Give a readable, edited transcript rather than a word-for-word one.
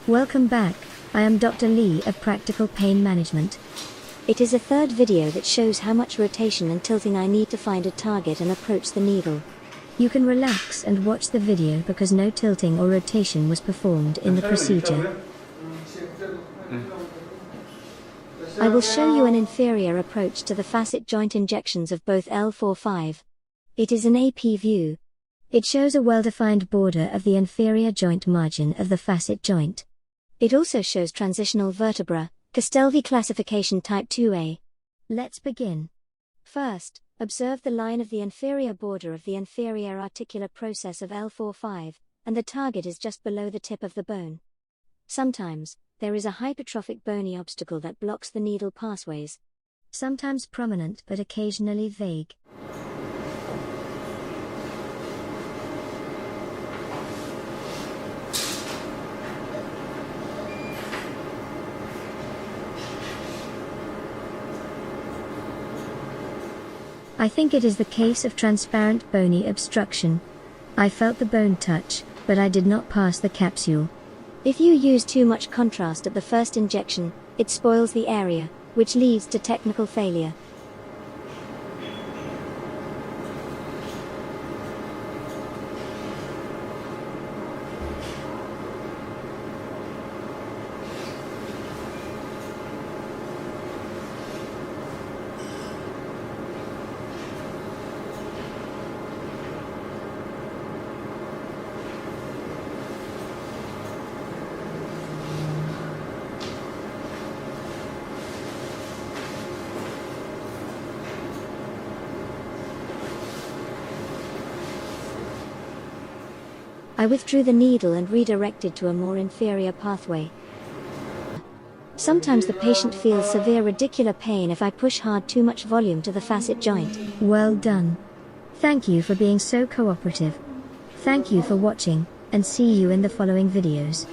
Welcome back, I am Dr. Lee of Practical Pain Management. It is a third video that shows how much rotation and tilting I need to find a target and approach the needle. You can relax and watch the video because no tilting or rotation was performed in the procedure. I will show you an inferior approach to the facet joint injections of both L45. It is an AP view. It shows a well-defined border of the inferior joint margin of the facet joint. It also shows transitional vertebra, Castelvi classification type 2A. Let's begin. First, observe the line of the inferior border of the inferior articular process of L45, and the target is just below the tip of the bone. Sometimes, there is a hypertrophic bony obstacle that blocks the needle pathways. Sometimes prominent but occasionally vague. I think it is the case of transparent bony obstruction. I felt the bone touch, but I did not pass the capsule. If you use too much contrast at the first injection, it spoils the area, which leads to technical failure. I withdrew the needle and redirected to a more inferior pathway. Sometimes the patient feels severe radicular pain if I push hard too much volume to the facet joint. Well done. Thank you for being so cooperative. Thank you for watching, and see you in the following videos.